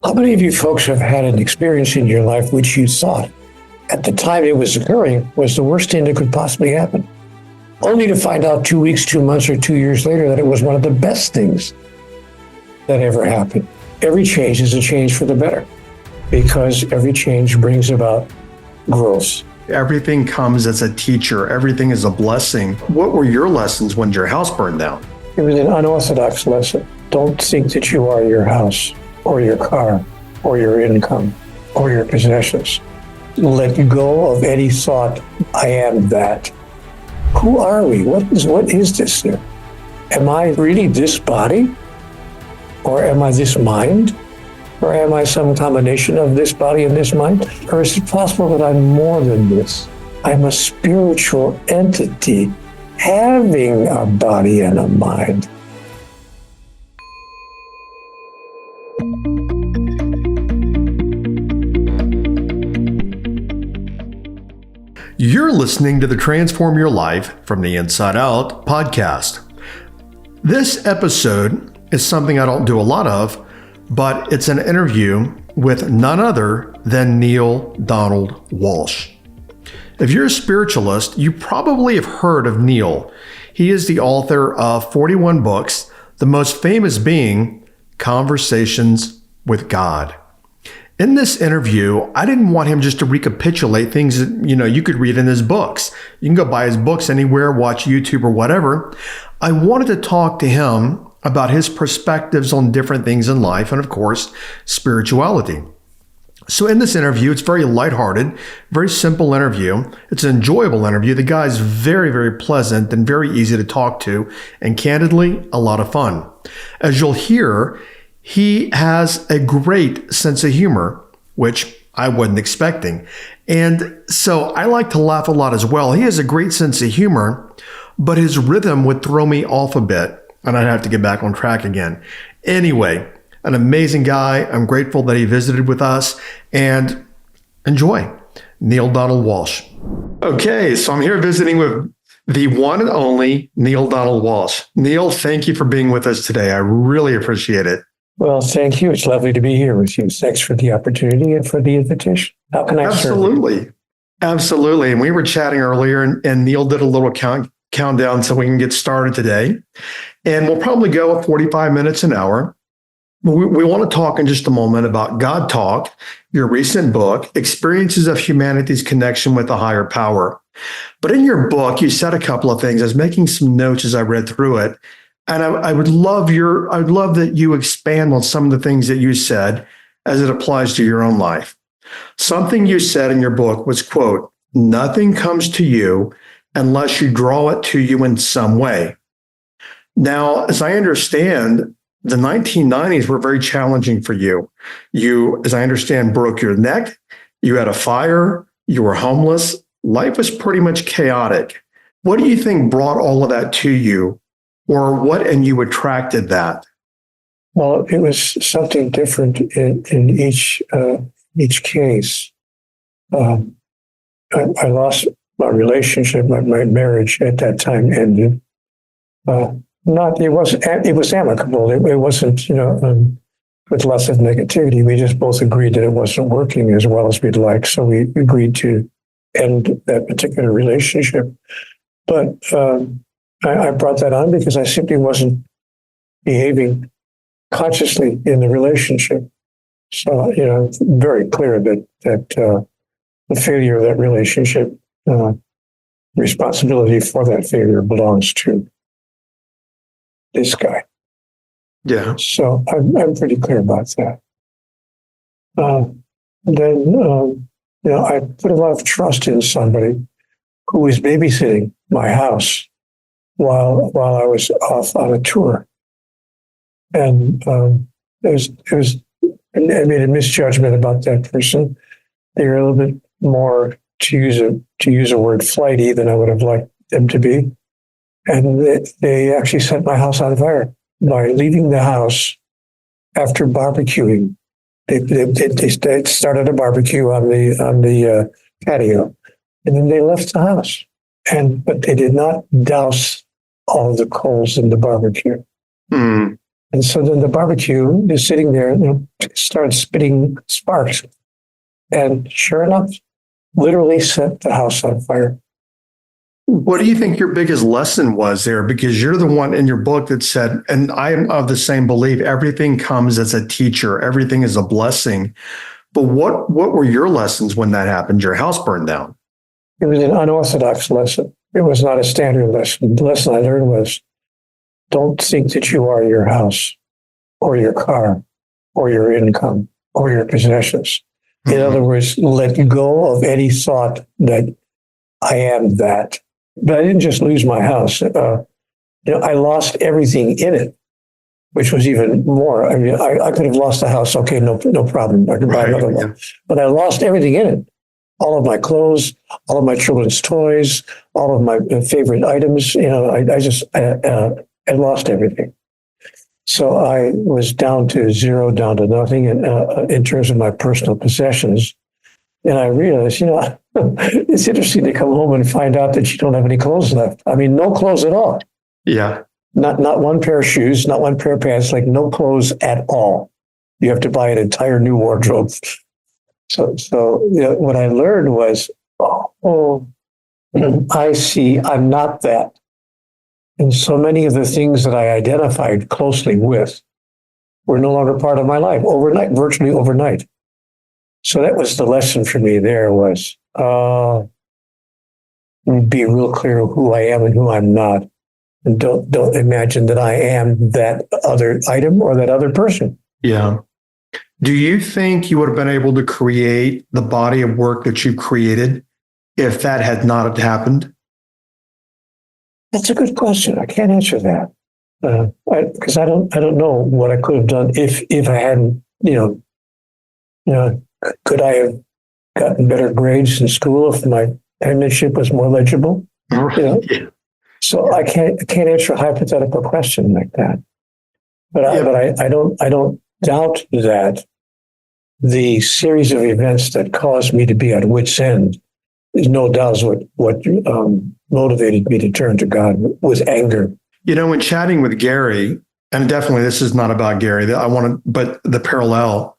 How many of you folks have had an experience in your life which you thought at the time it was occurring was the worst thing that could possibly happen, only to find out 2 weeks, 2 months, or 2 years later that it was one of the best things that ever happened? Every change is a change for the better, because every change brings about growth. Everything comes as a teacher. Everything is a blessing. What were your lessons when your house burned down? It was an unorthodox lesson. Don't think that you are your house or your car or your income or your possessions. Let go of any thought, I am that. Who are we? What is this here? Am I really this body? Or am I this mind? Or am I some combination of this body and this mind? Or is it possible that I'm more than this? I'm a spiritual entity having a body and a mind. You're listening to the Transform Your Life from the Inside Out podcast. This episode is something I don't do a lot of, but it's an interview with none other than Neale Donald Walsch. If you're a spiritualist, you probably have heard of Neale. He is the author of 41 books, the most famous being Conversations with God. In this interview, I didn't want him just to recapitulate things that, you could read in his books. You can go buy his books anywhere, watch YouTube or whatever. I wanted to talk to him about his perspectives on different things in life and, of course, spirituality. So in this interview, it's very lighthearted, very simple interview. It's an enjoyable interview. The guy's very, very pleasant and very easy to talk to, and candidly, a lot of fun. As you'll hear, he has a great sense of humor, which I wasn't expecting. And so I like to laugh a lot as well. He has a great sense of humor, but his rhythm would throw me off a bit, and I'd have to get back on track again. Anyway, an amazing guy. I'm grateful that he visited with us, and enjoy. Neale Donald Walsch. Okay, so I'm here visiting with the one and only Neale Donald Walsch. Neale, thank you for being with us today. I really appreciate it. Well, thank you. It's lovely to be here with you. Thanks for the opportunity and for the invitation. How can I serve you? Absolutely. And we were chatting earlier, and Neale did a little countdown so we can get started today. And we'll probably go 45 minutes, an hour. We want to talk in just a moment about God Talk, your recent book, Experiences of Humanity's Connection with a Higher Power. But in your book, you said a couple of things. I was making some notes as I read through it. And I would love that you expand on some of the things that you said as it applies to your own life. Something you said in your book was, quote, "Nothing comes to you unless you draw it to you in some way." Now, as I understand, the 1990s were very challenging for you. You, as I understand, broke your neck. You had a fire. You were homeless. Life was pretty much chaotic. What do you think brought all of that to you? Or what, and you attracted that? Well, it was something different in each case. I lost my relationship. My marriage at that time ended. It was amicable. It wasn't, with lots of negativity. We just both agreed that it wasn't working as well as we'd like. So we agreed to end that particular relationship. But I brought that on because I simply wasn't behaving consciously in the relationship. So, very clear that the failure of that relationship, responsibility for that failure belongs to this guy. Yeah. So I'm pretty clear about that. Then I put a lot of trust in somebody who was babysitting my house while I was off on a tour, and I made a misjudgment about that person. They were a little bit more, to use a word, flighty than I would have liked them to be, and they actually set my house on fire by leaving the house after barbecuing. They started a barbecue on the patio, and then they left the house. But they did not douse all the coals in the barbecue. Mm. And so then the barbecue is sitting there, started spitting sparks. And sure enough, literally set the house on fire. What do you think your biggest lesson was there? Because you're the one in your book that said, and I am of the same belief, everything comes as a teacher, everything is a blessing. But what were your lessons when that happened? Your house burned down. It was an unorthodox lesson. It was not a standard lesson. The lesson I learned was, don't think that you are your house or your car or your income or your possessions. Mm-hmm. In other words, let go of any thought that I am that. But I didn't just lose my house. I lost everything in it, which was even more. I mean, I could have lost the house. Okay, no problem. I could buy another one. But I lost everything in it. All of my clothes, all of my children's toys, all of my favorite items. I lost everything. So I was down to zero, down to nothing in terms of my personal possessions. And I realized, it's interesting to come home and find out that you don't have any clothes left. I mean, no clothes at all. Yeah. Not one pair of shoes, not one pair of pants, like no clothes at all. You have to buy an entire new wardrobe. So what I learned was, I see I'm not that. And so many of the things that I identified closely with were no longer part of my life overnight, virtually overnight. So that was the lesson for me there was be real clear who I am and who I'm not. And don't imagine that I am that other item or that other person. Yeah. Do you think you would have been able to create the body of work that you created if that had not happened? That's a good question. I can't answer that because I don't know what I could have done if I hadn't. Could I have gotten better grades in school if my penmanship was more legible? Yeah. So I can't answer a hypothetical question like that. But I don't doubt that the series of events that caused me to be at wit's end is no doubt what motivated me to turn to God was anger. When chatting with Gary, and definitely this is not about Gary, but the parallel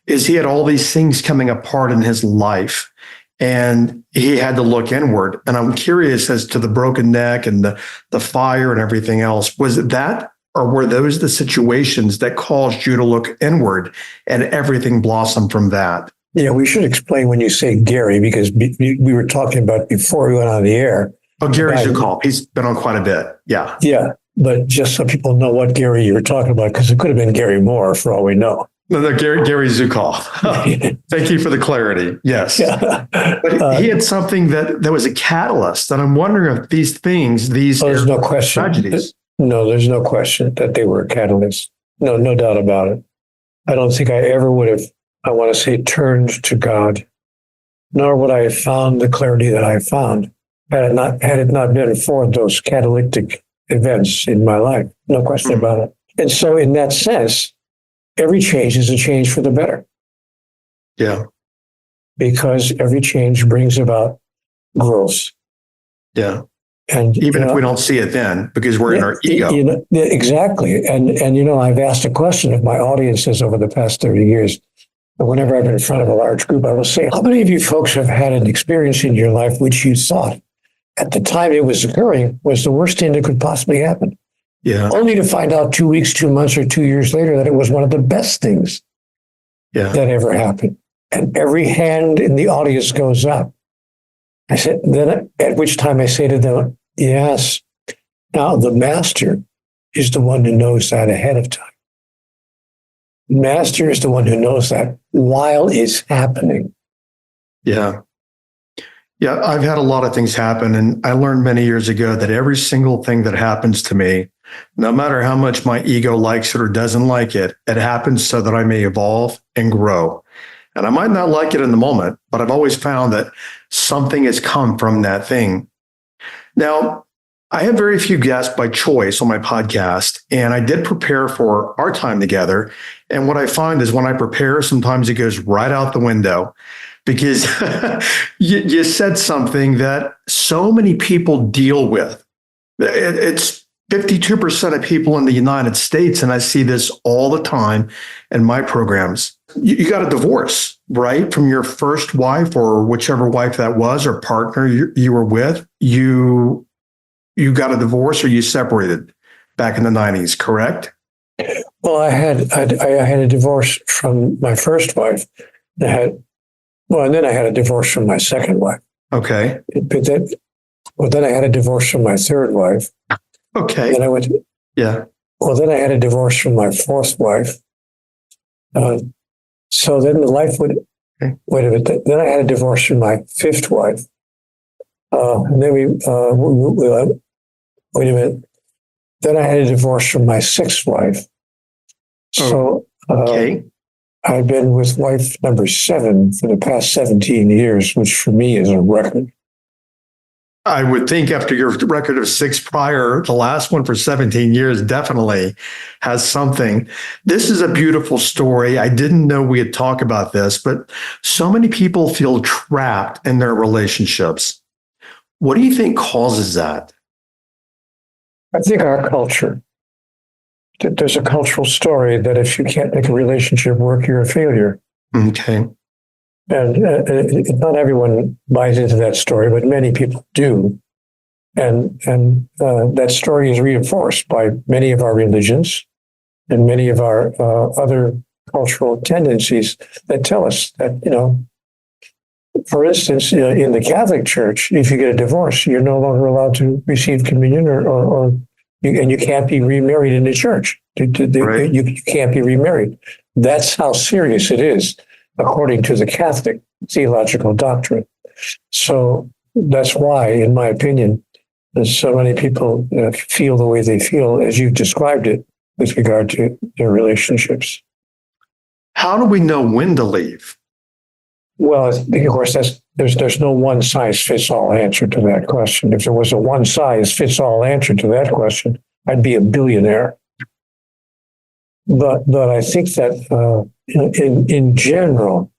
is he had all these things coming apart in his life and he had to look inward. And I'm curious as to the broken neck and the fire and everything else. Was it that, or were those the situations that caused you to look inward and everything blossomed from that? Yeah, we should explain when you say Gary, because we were talking about before we went on the air. Oh, Gary Zukav. He's been on quite a bit. Yeah. Yeah. But just so people know what Gary you were talking about, because it could have been Gary Moore for all we know. No, Gary Zukav. Thank you for the clarity. Yes. Yeah. But he had something that was a catalyst. And I'm wondering if these things, there's no question. Tragedies. No, there's no question that they were a catalyst. No doubt about it. I don't think I ever would have, I want to say, turned to God, nor would I have found the clarity that I found had it not been for those catalytic events in my life. No question about it. And so in that sense, every change is a change for the better. Yeah. Because every change brings about growth. Yeah. And even if we don't see it then, because we're in our ego. Exactly. And I've asked a question of my audiences over the past 30 years. And whenever I've been in front of a large group, I will say, how many of you folks have had an experience in your life which you thought at the time it was occurring was the worst thing that could possibly happen? Yeah. Only to find out 2 weeks, 2 months, or 2 years later that it was one of the best things that ever happened. And every hand in the audience goes up. I said, then at which time I say to them, yes. Now the master is the one who knows that ahead of time. Master is the one who knows that while it's happening. Yeah. Yeah, I've had a lot of things happen, and I learned many years ago that every single thing that happens to me, no matter how much my ego likes it or doesn't like it, it happens so that I may evolve and grow. And I might not like it in the moment, but I've always found that something has come from that thing. Now, I have very few guests by choice on my podcast, and I did prepare for our time together. And what I find is when I prepare, sometimes it goes right out the window. Because you said something that so many people deal with. It's 52% of people in the United States, and I see this all the time in my programs, you got a divorce, right? From your first wife or whichever wife that was or partner you were with. You got a divorce or you separated back in the 90s, correct? Well, I had a divorce from my first wife. And then I had a divorce from my second wife. Okay. Then I had a divorce from my third wife. Okay. Then I went. Yeah. Well, then I had a divorce from my fourth wife. So then the life would. Okay. Wait a minute. Then I had a divorce from my fifth wife. And then wait a minute. Then I had a divorce from my sixth wife. So okay. I've been with wife number 7 for the past 17 years, which for me is a record. I would think after your record of 6 prior, the last one for 17 years definitely has something. This is a beautiful story. I didn't know we had talked about this, but so many people feel trapped in their relationships. What do you think causes that? I think our culture. There's a cultural story that if you can't make a relationship work, you're a failure. Okay. And not everyone buys into that story, but many people do. And that story is reinforced by many of our religions and many of our other cultural tendencies that tell us that, for instance, in the Catholic Church, if you get a divorce, you're no longer allowed to receive communion and you can't be remarried in the church. Right. You can't be remarried. That's how serious it is, according to the Catholic theological doctrine. So that's why, in my opinion, so many people feel the way they feel, as you've described it, with regard to their relationships. How do we know when to leave? Well, of course, there's no one-size-fits-all answer to that question. If there was a one-size-fits-all answer to that question, I'd be a billionaire. But I think that in general,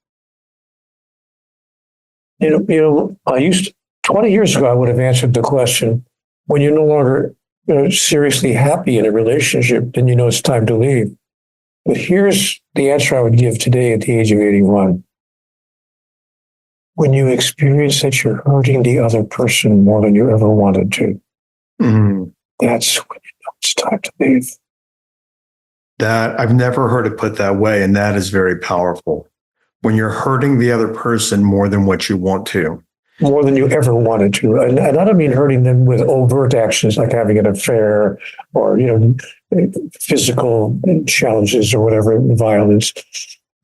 I used to, 20 years ago, I would have answered the question: when you're no longer seriously happy in a relationship, then it's time to leave. But here's the answer I would give today at the age of 81. When you experience that you're hurting the other person more than you ever wanted to, that's when it's time to leave. That I've never heard it put that way, and that is very powerful. When you're hurting the other person more than what you want to. More than you ever wanted to. And I don't mean hurting them with overt actions like having an affair or, physical challenges or whatever, violence.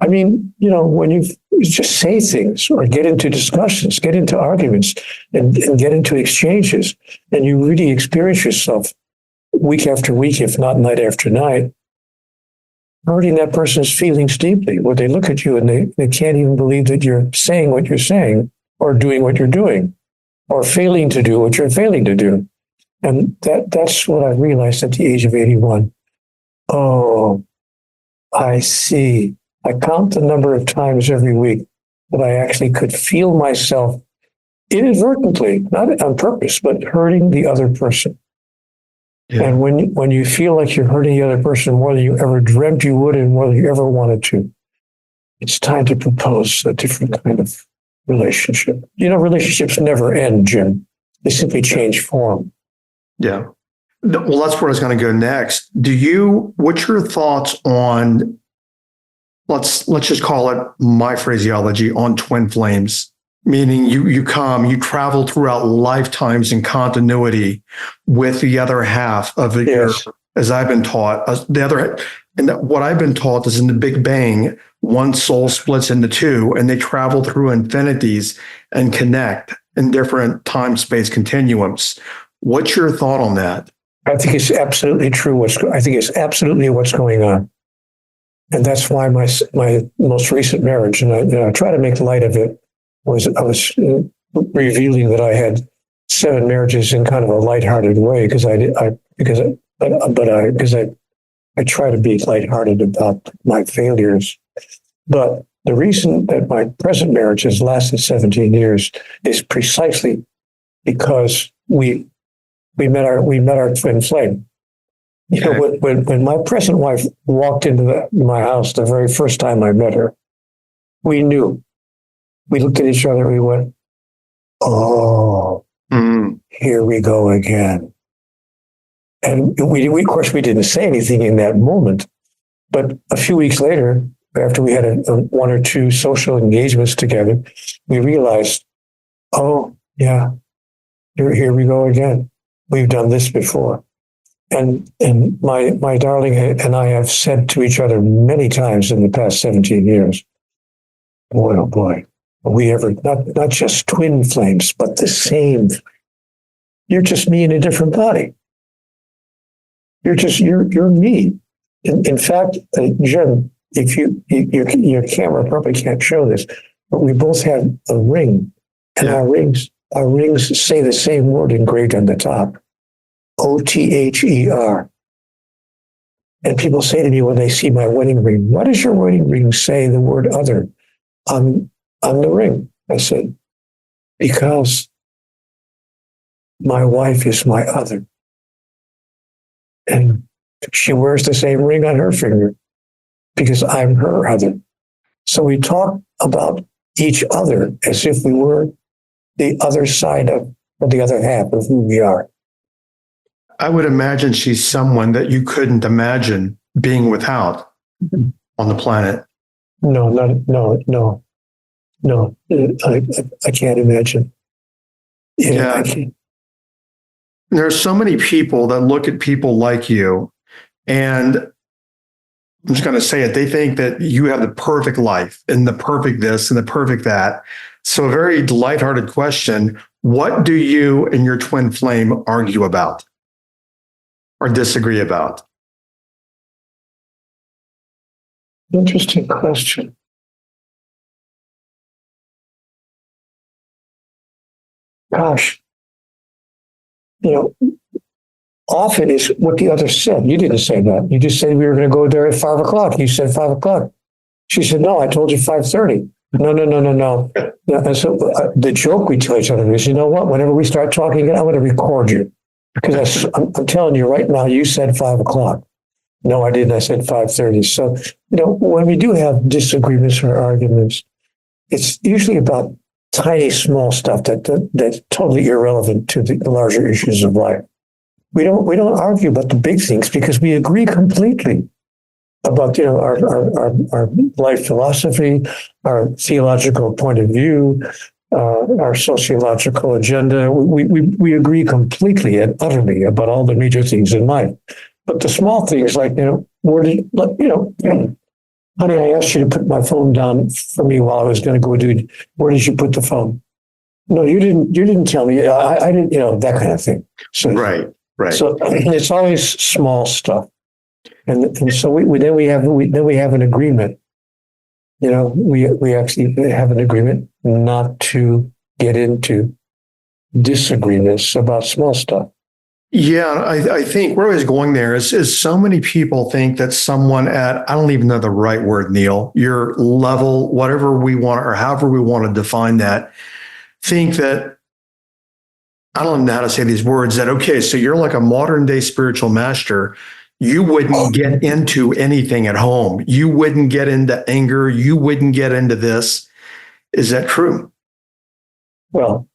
I mean, when you just say things or get into discussions, get into arguments and get into exchanges, and you really experience yourself week after week, if not night after night, hurting that person's feelings deeply, where they look at you and they can't even believe that you're saying what you're saying or doing what you're doing or failing to do what you're failing to do. And that's what I realized at the age of 81. Oh, I see. I count the number of times every week that I actually could feel myself inadvertently, not on purpose, but hurting the other person. Yeah. And when you feel like you're hurting the other person more than you ever dreamt you would and more than you ever wanted to, it's time to propose a different kind of relationship. Relationships never end, Jim. They simply change form. Yeah. Well, that's where I was going to go next. What's your thoughts on, let's just call it my phraseology, on twin flames? Meaning you travel throughout lifetimes in continuity with the other half of it. Yes. As I've been taught, what I've been taught is in the Big Bang, one soul splits into two and they travel through infinities and connect in different time-space continuums. What's your thought on that? I think it's absolutely true. I think it's absolutely what's going on. And that's why my most recent marriage, and I try to make light of it, I was revealing that I had 7 marriages in kind of a lighthearted way because I try to be lighthearted about my failures. But the reason that my present marriage has lasted 17 years is precisely because we met our twin flame. You know, when my present wife walked into my house the very first time I met her, we knew. We looked at each other and we went, oh, here we go again. And we, of course, we didn't say anything in that moment. But a few weeks later, after we had one or two social engagements together, we realized, oh, yeah, here we go again. We've done this before. And my darling and I have said to each other many times in the past 17 years, boy, oh boy, are we ever, not just twin flames, but the same. You're just me in a different body. You're me. In fact, Jim, if your camera probably can't show this, but we both have a ring, and our rings say the same word engraved on the top, OTHER. And people say to me when they see my wedding ring, "Why does your wedding ring say the word other on the ring?" I said, because my wife is my other. And she wears the same ring on her finger because I'm her other. So we talk about each other as if we were the other side of, or the other half of who we are. I would imagine she's someone that you couldn't imagine being without on the planet. No. I can't imagine. Yeah. I can't. There are so many people that look at people like you, and I'm just going to say it, they think that you have the perfect life and the perfect this and the perfect that. So a very lighthearted question, what do you and your twin flame argue about or disagree about? Interesting question. Gosh. Often is what the other said. You didn't say that. You just said we were going to go there at 5 o'clock. You said 5 o'clock. She said, no, I told you 5:30. No. And so the joke we tell each other is, you know what? Whenever we start talking again, I'm going to record you. Because I'm telling you right now, you said 5 o'clock. No, I didn't. I said 5:30. So, when we do have disagreements or arguments, it's usually about tiny, small stuff that's totally irrelevant to the larger issues of life. We don't argue about the big things because we agree completely about our life philosophy, our theological point of view, our sociological agenda. We agree completely and utterly about all the major things in life. But the small things like honey, I asked you to put my phone down for me while I was going to go do. Where did you put the phone? No, you didn't. You didn't tell me. I didn't. That kind of thing. So, Right. So it's always small stuff, and so we have an agreement. We actually have an agreement not to get into disagreements about small stuff. Yeah, I think where I was going there is so many people think that someone at, I don't even know the right word, Neale, your level, whatever we want, or however we want to define that, think that, I don't know how to say these words, that, okay, so you're like a modern day spiritual master. You wouldn't get into anything at home. You wouldn't get into anger. You wouldn't get into this. Is that true? Well,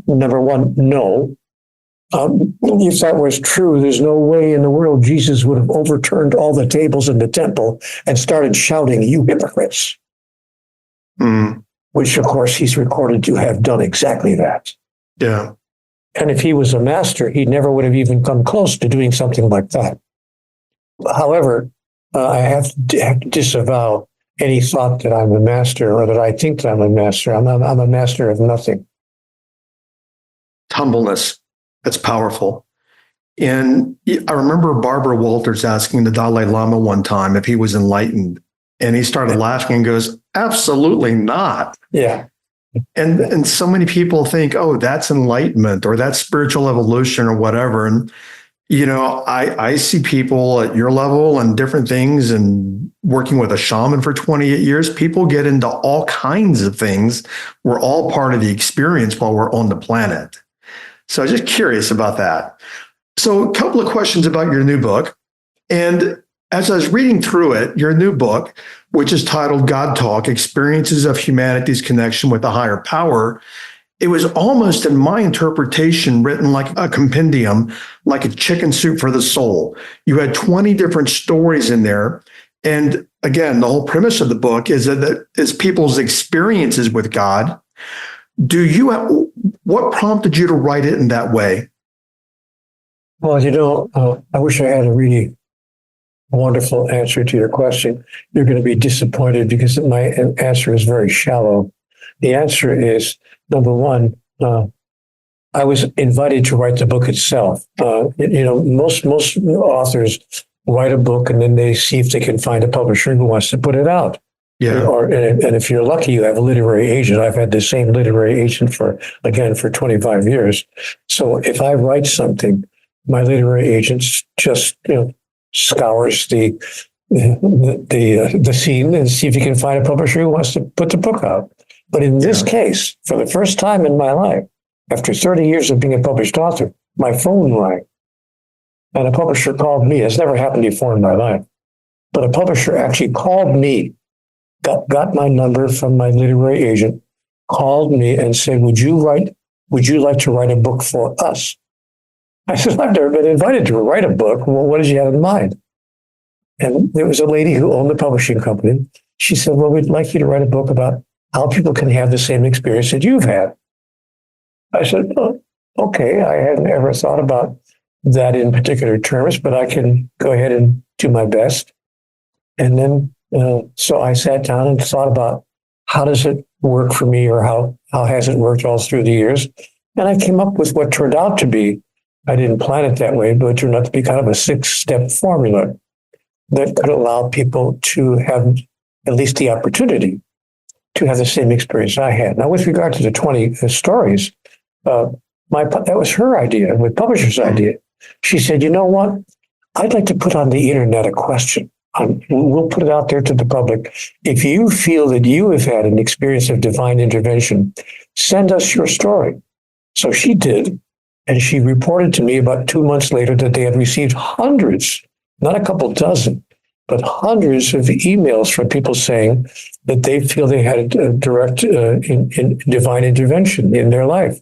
number one, no. If that was true, there's no way in the world Jesus would have overturned all the tables in the temple and started shouting, "You hypocrites." Which, of course, he's recorded to have done exactly that. Yeah. And if he was a master, he never would have even come close to doing something like that. However, I have to disavow any thought that I'm a master or that I think that I'm a master. I'm a master of nothing. Humbleness. That's powerful. And I remember Barbara Walters asking the Dalai Lama one time if he was enlightened. And he started laughing and goes, absolutely not. Yeah. And so many people think, oh, that's enlightenment or that's spiritual evolution or whatever. And, I see people at your level and different things and working with a shaman for 28 years, people get into all kinds of things. We're all part of the experience while we're on the planet. So I'm just curious about that. So a couple of questions about your new book. And as I was reading through it, your new book, which is titled God Talk, Experiences of Humanity's Connection with a Higher Power, it was almost, in my interpretation, written like a compendium, like a chicken soup for the soul. You had 20 different stories in there. And again, the whole premise of the book is that it's people's experiences with God. What prompted you to write it in that way? Well, I wish I had a really wonderful answer to your question. You're going to be disappointed because my answer is very shallow. The answer is, number one, I was invited to write the book itself. Most authors write a book and then they see if they can find a publisher who wants to put it out. Yeah. And if you're lucky, you have a literary agent. I've had the same literary agent for 25 years. So if I write something, my literary agent just scours the scene and see if he can find a publisher who wants to put the book out. But in this case, for the first time in my life, after 30 years of being a published author, my phone rang. And a publisher called me. It's never happened before in my life. But a publisher actually called me, got my number from my literary agent, called me and said, would you like to write a book for us? I said, I've never been invited to write a book. Well, what did you have in mind? And there was a lady who owned the publishing company. She said, well, we'd like you to write a book about how people can have the same experience that you've had. I said, oh, okay, I hadn't ever thought about that in particular terms, but I can go ahead and do my best. And then, so I sat down and thought about how does it work for me, or how has it worked all through the years? And I came up with what turned out to be, I didn't plan it that way, but it turned out to be kind of a 6-step formula that could allow people to have at least the opportunity to have the same experience I had. Now, with regard to the 20 stories, that was her idea, with publisher's idea. She said, you know what? I'd like to put on the internet a question. We'll put it out there to the public. If you feel that you have had an experience of divine intervention, send us your story. So she did. And she reported to me about 2 months later that they had received hundreds, not a couple dozen, but hundreds of emails from people saying that they feel they had a direct in divine intervention in their life.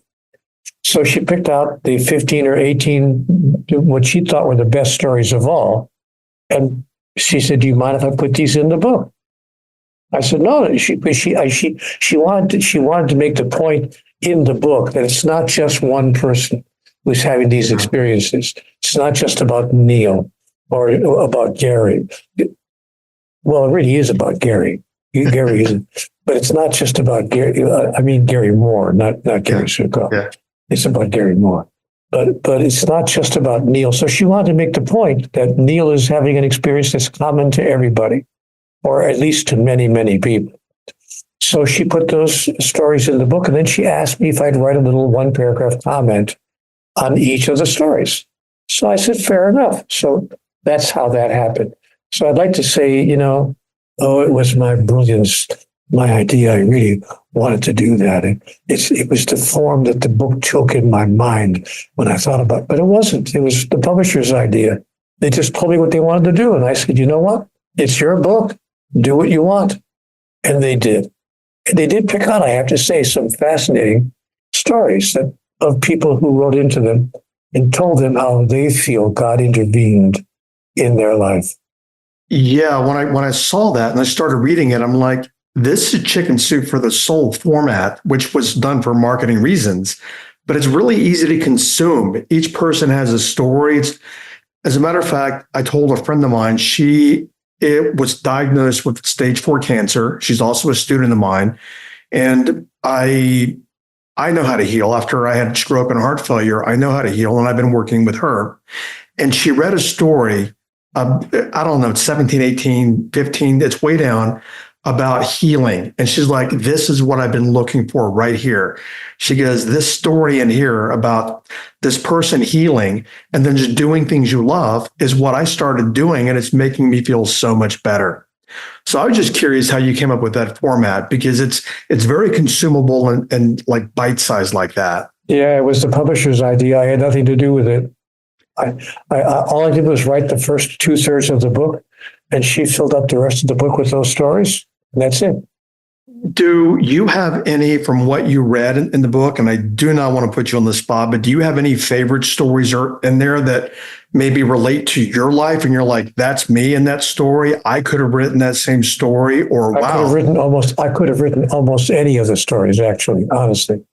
So she picked out the 15 or 18, what she thought were the best stories of all. And she said, do you mind if I put these in the book? I said, no. She wanted to make the point in the book that it's not just one person who's having these experiences. It's not just about Neale or about Gary. Well, it really is about Gary. Gary is, but it's not just about Gary. I mean Gary Moore, not Gary Succo. Yeah. It's about Gary Moore. But it's not just about Neale. So she wanted to make the point that Neale is having an experience that's common to everybody, or at least to many, many people. So she put those stories in the book, and then she asked me if I'd write a little 1-paragraph comment on each of the stories. So I said, fair enough. So that's how that happened. So I'd like to say, it was my brilliance, my idea. I really wanted to do that. It was the form that the book took in my mind when I thought about it. But it wasn't. It was the publisher's idea. They just told me what they wanted to do. And I said, you know what? It's your book. Do what you want. And they did. And they did pick out, I have to say, some fascinating stories of people who wrote into them and told them how they feel God intervened in their life. Yeah, when I saw that and I started reading it, I'm like, this is chicken soup for the soul format, which was done for marketing reasons, but it's really easy to consume. Each person has a story. As a matter of fact, I told a friend of mine, it was diagnosed with stage 4 cancer. She's also a student of mine. And I know how to heal. After I had stroke and heart failure, I know how to heal. And I've been working with her. And she read a story, I don't know, 17, 18, 15, it's way down, about healing. And she's like, this is what I've been looking for right here. She goes, this story in here about this person healing and then just doing things you love is what I started doing. And it's making me feel so much better. So I was just curious how you came up with that format, because it's very consumable and like bite-sized like that. Yeah, it was the publisher's idea. I had nothing to do with it. All I did was write the first 2/3 of the book, and she filled up the rest of the book with those stories, and that's it. Do you have any from what you read in the book? And I do not want to put you on the spot, but do you have any favorite stories in there that maybe relate to your life? And you're like, that's me in that story. I could have written that same story, or I could have written almost any of the stories, actually, honestly.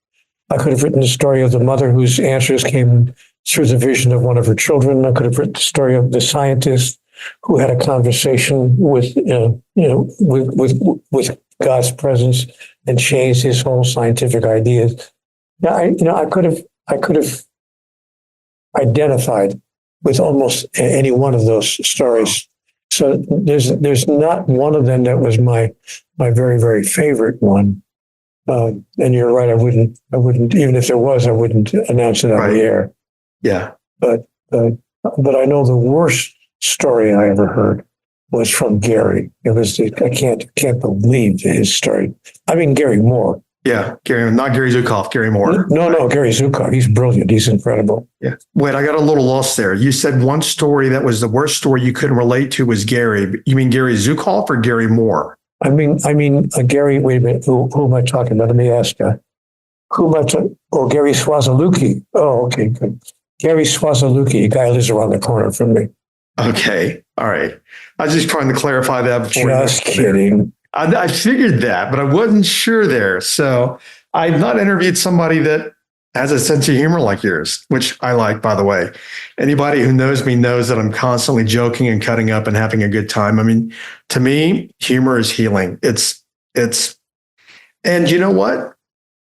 I could have written the story of the mother whose answers came through the vision of one of her children. I could have written the story of the scientist who had a conversation with God's presence and changed his whole scientific ideas. Now, I could have identified with almost any one of those stories. So there's not one of them that was my very, very favorite one. And you're right. I wouldn't, even if there was, I wouldn't announce it on the air. Yeah. But I know the worst story I ever heard was from Gary. It was, I can't believe his story. I mean, Gary Moore. Yeah. Gary, not Gary Zukav, Gary Moore. No, Gary Zukav. He's brilliant. He's incredible. Yeah. Wait, I got a little lost there. You said one story that was the worst story you couldn't relate to was Gary. You mean Gary Zukav or Gary Moore? I mean, Gary, wait a minute. Who am I talking about? Let me ask you. Oh, Gary Swaziluki. Oh, okay, good. Gary Swaziluki, a guy who lives around the corner from me. Okay. All right. I was just trying to clarify that before. Just kidding. I figured that, but I wasn't sure there. So I've not interviewed somebody that has a sense of humor like yours, which I like, by the way. Anybody who knows me knows that I'm constantly joking and cutting up and having a good time. I mean, to me, humor is healing. And you know what?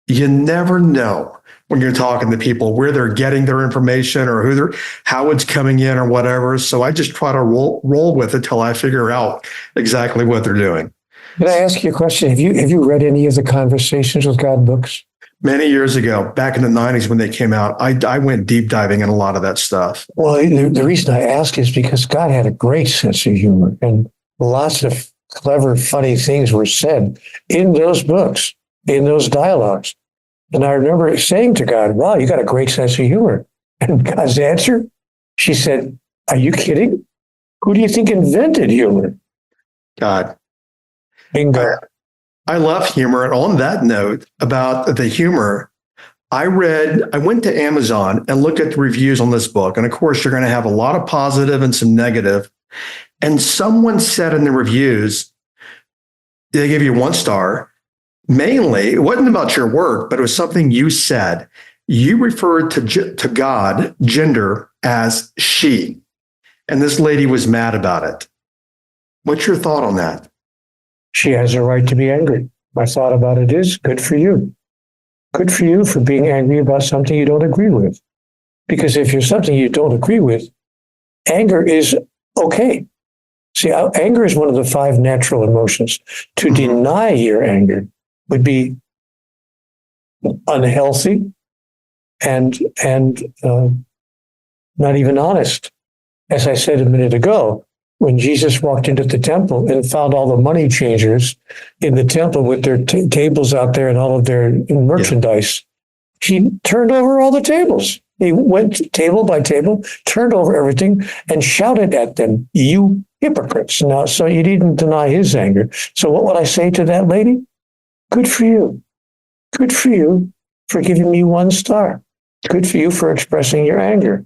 You never know when you're talking to people where they're getting their information or how it's coming in or whatever. So I just try to roll with it till I figure out exactly what they're doing. Can I ask you a question? Have you read any of the Conversations with God books? Many years ago, back in the 90s when they came out, I went deep diving in a lot of that stuff. Well, the reason I ask is because God had a great sense of humor, and lots of clever, funny things were said in those books, in those dialogues. And I remember saying to God, wow, you got a great sense of humor. And God's answer, she said, are you kidding? Who do you think invented humor? God. Bingo. I love humor. And on that note about the humor, I went to Amazon and looked at the reviews on this book. And of course, you're going to have a lot of positive and some negative. And someone said in the reviews, they gave you 1 star. Mainly, it wasn't about your work, but it was something you said. You referred to God, gender, as she. And this lady was mad about it. What's your thought on that? She has a right to be angry. My thought about it is, good for you. Good for you for being angry about something you don't agree with. Because if you're something you don't agree with, anger is okay. See, anger is one of the 5 natural emotions. To deny your anger would be unhealthy and not even honest. As I said a minute ago, when Jesus walked into the temple and found all the money changers in the temple with their tables out there and all of their merchandise, he turned over all the tables. He went table by table, turned over everything, and shouted at them, you hypocrites. Now, so you didn't deny his anger. So what would I say to that lady? Good for you. Good for you for giving me 1 star. Good for you for expressing your anger.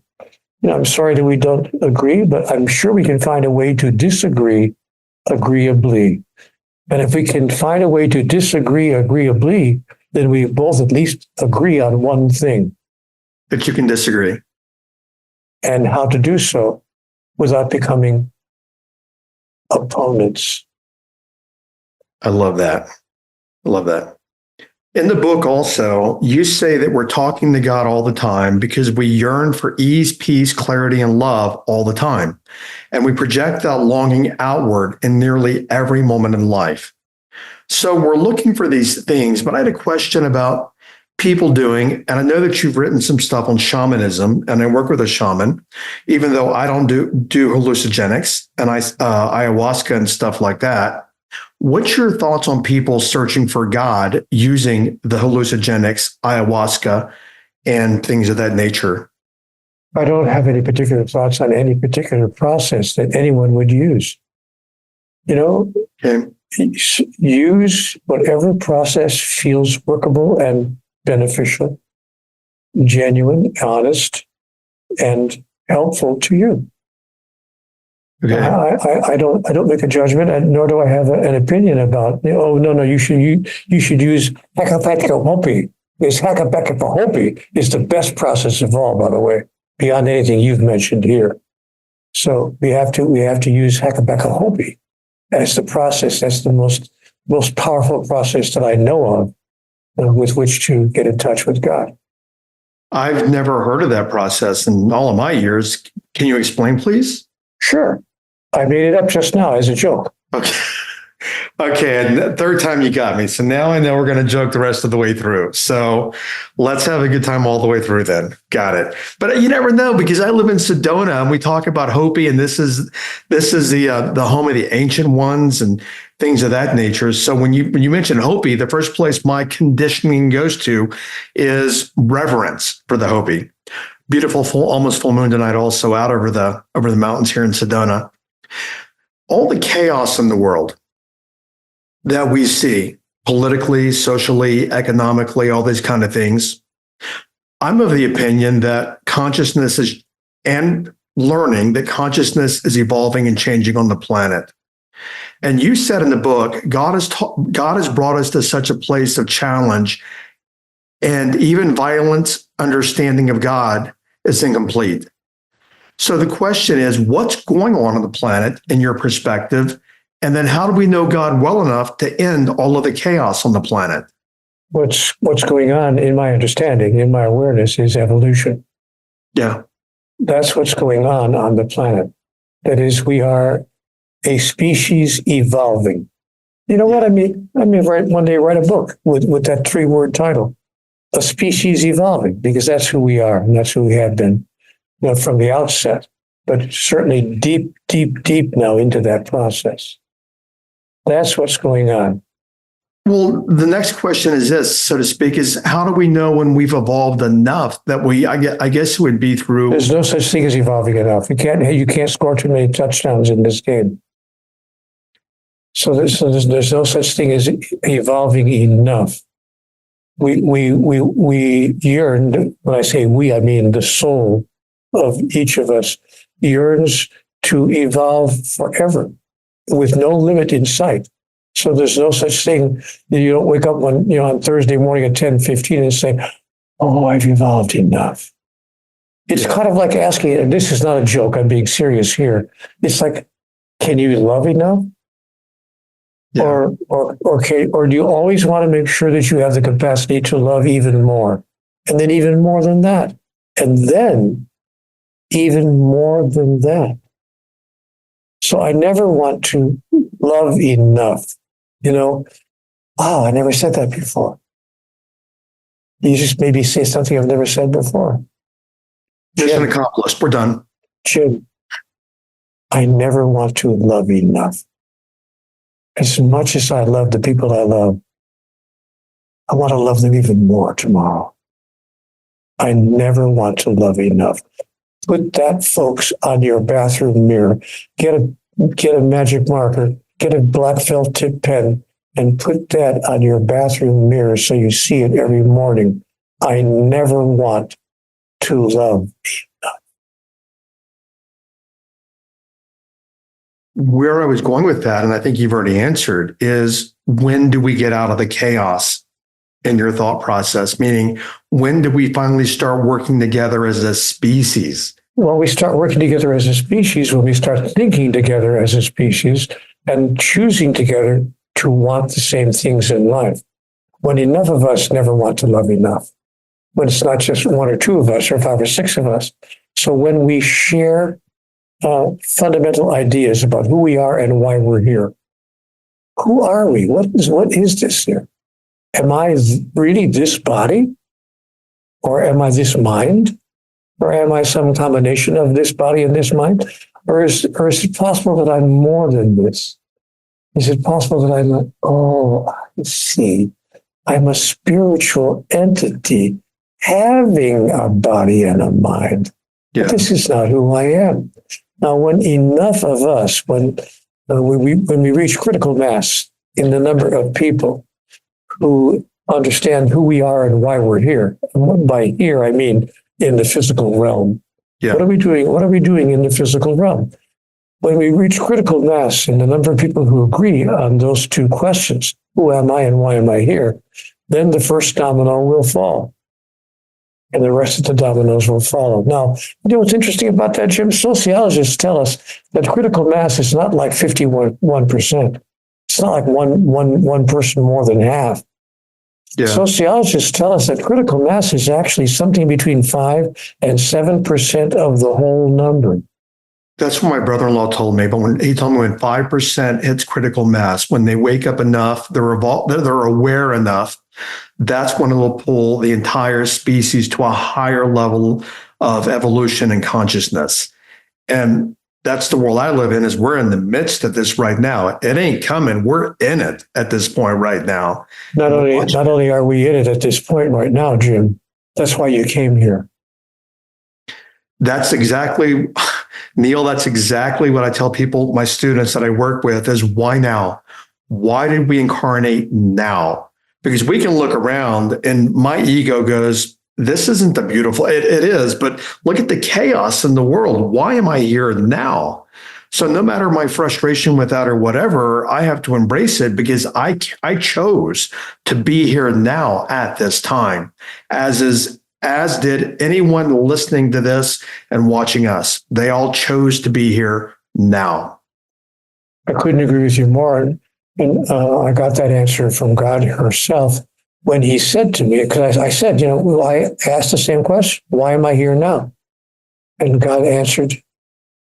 I'm sorry that we don't agree, but I'm sure we can find a way to disagree agreeably. And if we can find a way to disagree agreeably, then we both at least agree on one thing. That you can disagree. And how to do so without becoming opponents. I love that. I love that. In the book also, you say that we're talking to God all the time because we yearn for ease, peace, clarity, and love all the time. And we project that longing outward in nearly every moment in life. So we're looking for these things, but I had a question about people doing, and I know that you've written some stuff on shamanism, and I work with a shaman, even though I don't do hallucinogenics and ayahuasca and stuff like that. What's your thoughts on people searching for God using the hallucinogenics, ayahuasca, and things of that nature? I don't have any particular thoughts on any particular process that anyone would use. You know, Okay. use whatever process feels workable and beneficial, genuine, honest, and helpful to you. Okay. I don't make a judgment, and nor do I have an opinion about. Oh no, you should use Hakapeka Hopi. This Hakapeka Hopi is the best process of all, by the way, beyond anything you've mentioned here. So we have to use Hakapeka Hopi as the process. That's the most powerful process that I know of with which to get in touch with God. I've never heard of that process in all of my years. Can you explain, please? Sure. I made it up just now as a joke. Okay. Okay. And the third time you got me. So now I know we're going to joke the rest of the way through. So let's have a good time all the way through then. Got it. But you never know, because I live in Sedona and we talk about Hopi, and this is the home of the ancient ones and things of that nature. So when you mention Hopi, the first place my conditioning goes to is reverence for the Hopi. Beautiful, almost full moon tonight, also out over the mountains here in Sedona. All the chaos in the world that we see politically, socially, economically, all these kind of things, I'm of the opinion that consciousness is, and learning that consciousness is evolving and changing on the planet. And you said in the book, God has brought us to such a place of challenge, and even violent understanding of God is incomplete. So the question is, what's going on the planet in your perspective? And then how do we know God well enough to end all of the chaos on the planet? What's going on, in my understanding, in my awareness, is evolution. Yeah. That's what's going on the planet. That is, we are a species evolving. You know what I mean? I mean, one day write a book with that 3-word title, A Species Evolving, because that's who we are and that's who we have been, from the outset, but certainly deep, deep, deep now into that process. That's what's going on. Well, the next question is this, so to speak, is how do we know when we've evolved enough that I guess it would be through... There's no such thing as evolving enough. You can't score too many touchdowns in this game. So there's no such thing as evolving enough. We yearn, when I say we, I mean the soul of each of us yearns to evolve forever with no limit in sight. So there's no such thing that you don't wake up on Thursday morning at 10:15 and say, "Oh, I've evolved enough." It's kind of like asking, and this is not a joke, I'm being serious here. It's like, can you love enough? Yeah. Or do you always want to make sure that you have the capacity to love even more? And then even more than that. And then even more than that. So I never want to love enough. I never said that before. You just maybe say something I've never said before. Mission accomplished. We're done. Jim, I never want to love enough. As much as I love the people I love, I want to love them even more tomorrow. I never want to love enough. Put that, folks, on your bathroom mirror. Get a magic marker, get a black felt tip pen, and put that on your bathroom mirror so you see it every morning. I never want to love enough. Where I was going with that, and I think you've already answered, is when do we get out of the chaos in your thought process? Meaning, when do we finally start working together as a species? Well, we start working together as a species when we start thinking together as a species and choosing together to want the same things in life. When enough of us never want to love enough. When it's not just 1 or 2 of us or 5 or 6 of us. So when we share fundamental ideas about who we are and why we're here. Who are we? What is this here? Am I really this body? Or am I this mind? Or am I some combination of this body and this mind? Or is it possible that I'm more than this? Is it possible that I see. I'm a spiritual entity having a body and a mind. Yeah. But this is not who I am. Now, when enough of us, when we reach critical mass in the number of people who understand who we are and why we're here, and by here I mean in the physical realm. Yeah. What are we doing? What are we doing in the physical realm? When we reach critical mass in the number of people who agree on those two questions, who am I and why am I here, then the first domino will fall. And the rest of the dominoes will follow. Now, you know what's interesting about that, Jim? Sociologists tell us that critical mass is not like 51%. It's not like one person more than half. Yeah. Sociologists tell us that critical mass is actually something between 5 and 7% of the whole number. That's what my brother-in-law told me. But when he told me when 5% hits critical mass, when they wake up enough, they're aware enough, that's when it will pull the entire species to a higher level of evolution and consciousness. And that's the world I live in, is we're in the midst of this right now. It ain't coming. We're in it at this point right now. Not only are we in it at this point right now, Jim, that's why you came here. That's exactly, Neale, that's exactly what I tell people, my students that I work with, is why now? Why did we incarnate now? Because we can look around and my ego goes, this isn't the beautiful, it is, but look at the chaos in the world. Why am I here now? So no matter my frustration with that or whatever, I have to embrace it because I chose to be here now at this time, as did anyone listening to this and watching us. They all chose to be here now. I couldn't agree with you more. And I got that answer from God herself when he said to me, because I said, I asked the same question, why am I here now? And God answered,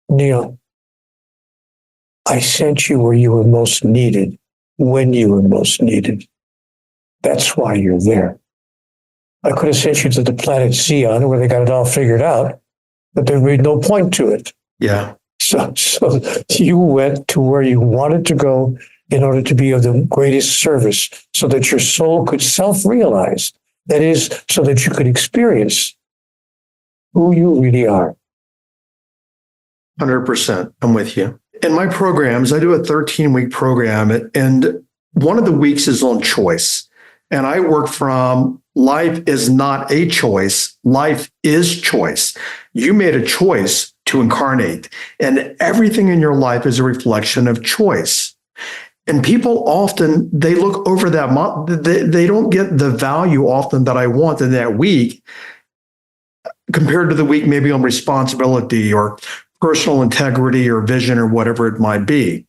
Neale, I sent you where you were most needed, when you were most needed. That's why you're there. I could have sent you to the planet Xeon where they got it all figured out, but there would be no point to it. Yeah. So you went to where you wanted to go in order to be of the greatest service so that your soul could self-realize. That is, so that you could experience who you really are. 100%. I'm with you. In my programs, I do a 13-week program, and one of the weeks is on choice. And I work from life is not a choice. Life is choice. You made a choice to incarnate, and everything in your life is a reflection of choice. And people often, they look over that, they don't get the value often that I want in that week compared to the week maybe on responsibility or personal integrity or vision or whatever it might be.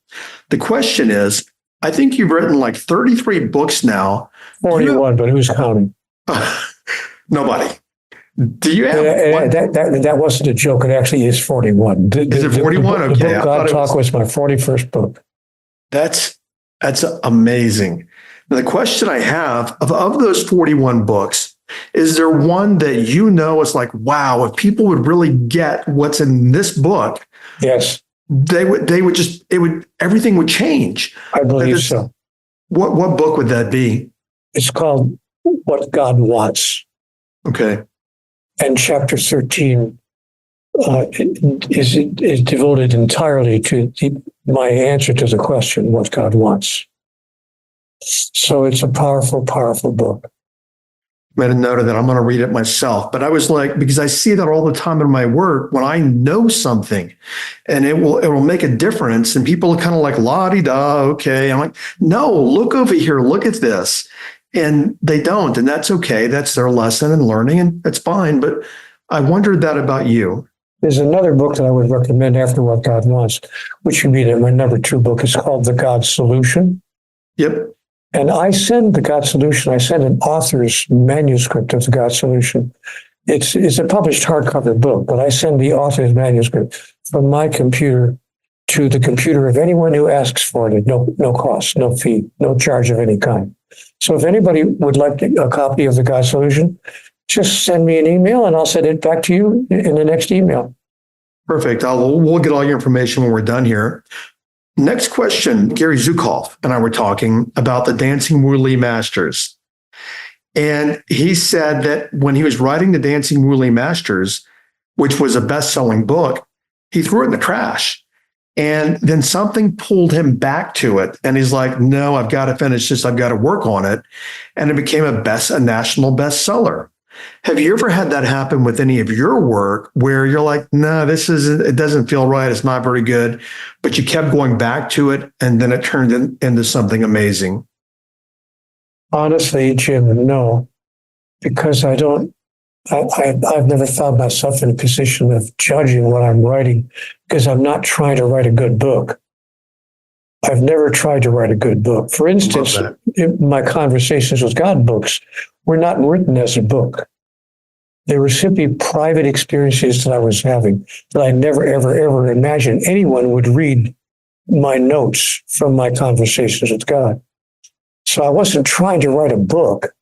The question is, I think you've written like 33 books now. 41, but who's counting? Nobody. Do you have that wasn't a joke. It actually is 41. Is it 41? The Okay. book God Talk was my 41st book. That's amazing. Now, the question I have of those 41 books, is there one that is like, wow, if people would really get what's in this book, yes, everything would change. I believe so. What book would that be? It's called What God Wants. Okay. And chapter 13 is devoted entirely to my answer to the question, what God wants. So it's a powerful, powerful book. Made a note of that. I'm going to read it myself. But I was like, because I see that all the time in my work, when I know something and it will make a difference, and people are kind of like, la-di-da, okay. I'm like, no, look over here, look at this. And they don't, and that's okay. That's their lesson and learning, and that's fine. But I wondered that about you. There's another book that I would recommend after What God Wants, which would be my number 2 book. It's called The God Solution. Yep. And I send The God Solution, I send an author's manuscript of The God Solution. It's a published hardcover book, but I send the author's manuscript from my computer to the computer of anyone who asks for it at no cost, no fee, no charge of any kind. So if anybody would like a copy of The God Solution, just send me an email and I'll send it back to you in the next email. Perfect. We'll get all your information when we're done here. Next question, Gary Zukav and I were talking about the Dancing Wooly Masters. And he said that when he was writing the Dancing Wooly Masters, which was a best-selling book. He threw it in the trash. And then something pulled him back to it. And he's like, no, I've got to finish this. I've got to work on it. And it became a national bestseller. Have you ever had that happen with any of your work where you're like, no, it doesn't feel right. It's not very good. But you kept going back to it and then it turned into something amazing? Honestly, Jim, no, because I've never found myself in a position of judging what I'm writing because I'm not trying to write a good book. I've never tried to write a good book. For instance, my Conversations with God books were not written as a book. They were simply private experiences that I was having that I never, ever, ever imagined anyone would read my notes from my Conversations with God. So I wasn't trying to write a book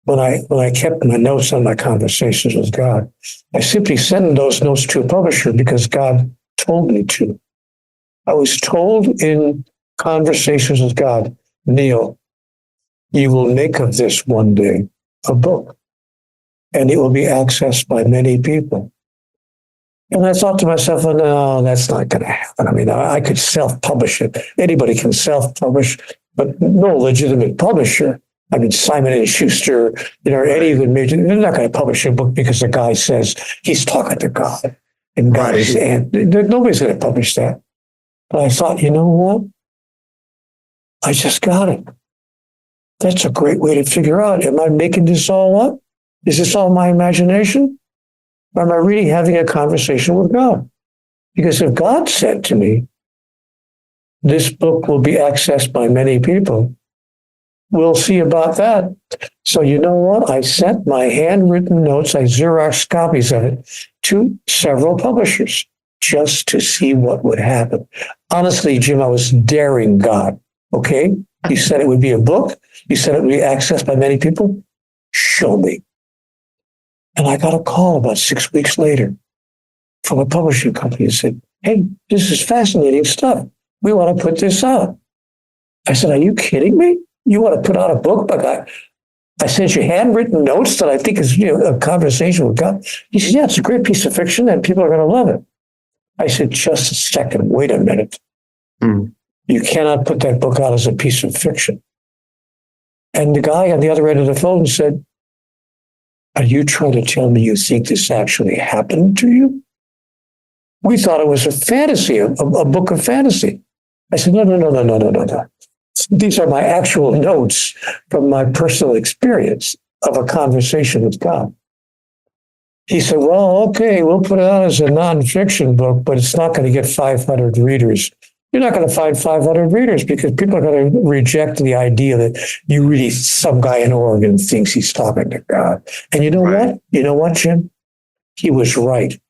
when I kept my notes on my Conversations with God. I simply sent those notes to a publisher because God told me to. I was told in Conversations with God, Neale, you will make of this one day a book, and it will be accessed by many people. And I thought to myself, well, no, that's not going to happen. I mean, I could self-publish it. Anybody can self-publish, but no legitimate publisher. I mean, Simon & Schuster, or any of the major, they're not going to publish a book because the guy says he's talking to God. And God is, and nobody's going to publish that. But I thought, you know what? I just got it. That's a great way to figure out, am I making this all up? Is this all my imagination? Or am I really having a conversation with God? Because if God said to me, this book will be accessed by many people, we'll see about that. So you know what? I sent my handwritten notes, I Xerox copies of it, to several publishers just to see what would happen. Honestly, Jim, I was daring God. Okay? You said it would be a book. You said it would be accessed by many people. Show me. And I got a call about 6 weeks later from a publishing company and said, hey, this is fascinating stuff. We want to put this out. I said, are you kidding me? You want to put out a book? But I sent you handwritten notes that I think is a conversation with God. He said, yeah, it's a great piece of fiction and people are going to love it. I said, just a second, wait a minute. You cannot put that book out as a piece of fiction. And the guy on the other end of the phone said, are you trying to tell me you think this actually happened to you? We thought it was a fantasy, a book of fantasy. I said, no. These are my actual notes from my personal experience of a conversation with God. He said, well, okay, we'll put it out as a nonfiction book, but it's not going to get 500 readers. You're not going to find 500 readers because people are going to reject the idea that some guy in Oregon thinks he's talking to God. And you know what? You know what, Jim? He was right.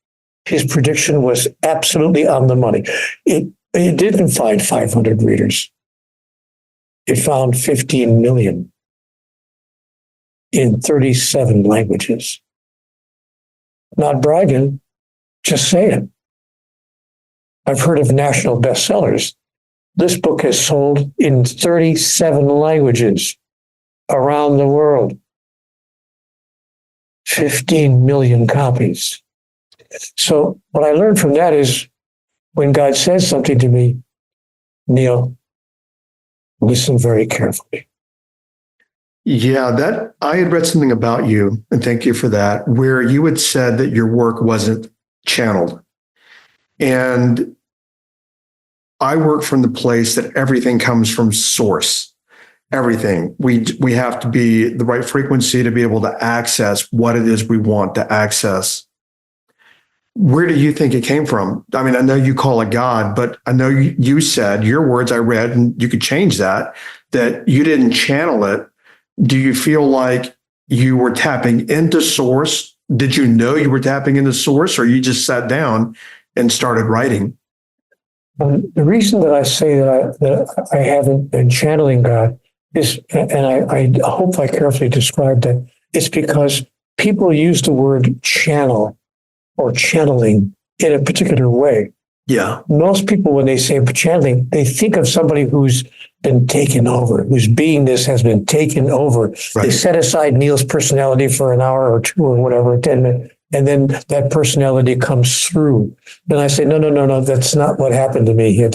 His prediction was absolutely on the money. It didn't find 500 readers. It found 15 million in 37 languages. Not bragging, just saying. I've heard of national bestsellers. This book has sold in 37 languages around the world. 15 million copies. So what I learned from that is when God says something to me, Neale, listen very carefully. Yeah, that I had read something about you, and thank you for that, where you had said that your work wasn't channeled. And I work from the place that everything comes from source. Everything. We have to be the right frequency to be able to access what it is we want to access. Where do you think it came from? I mean, I know you call it God, but I know you said, your words I read, and you could change that you didn't channel it. Do you feel like you were tapping into source? Did you know you were tapping into source, or you just sat down and started writing? The reason that I say that I haven't been channeling God is, and I hope I carefully described that, it's because people use the word channel or channeling in a particular way. Yeah. Most people, when they say channeling, they think of somebody who's been taken over, whose beingness has been taken over. Right. They set aside Neale's personality for an hour or two or whatever, 10 minutes, and then that personality comes through. Then I say, no, that's not what happened to me here.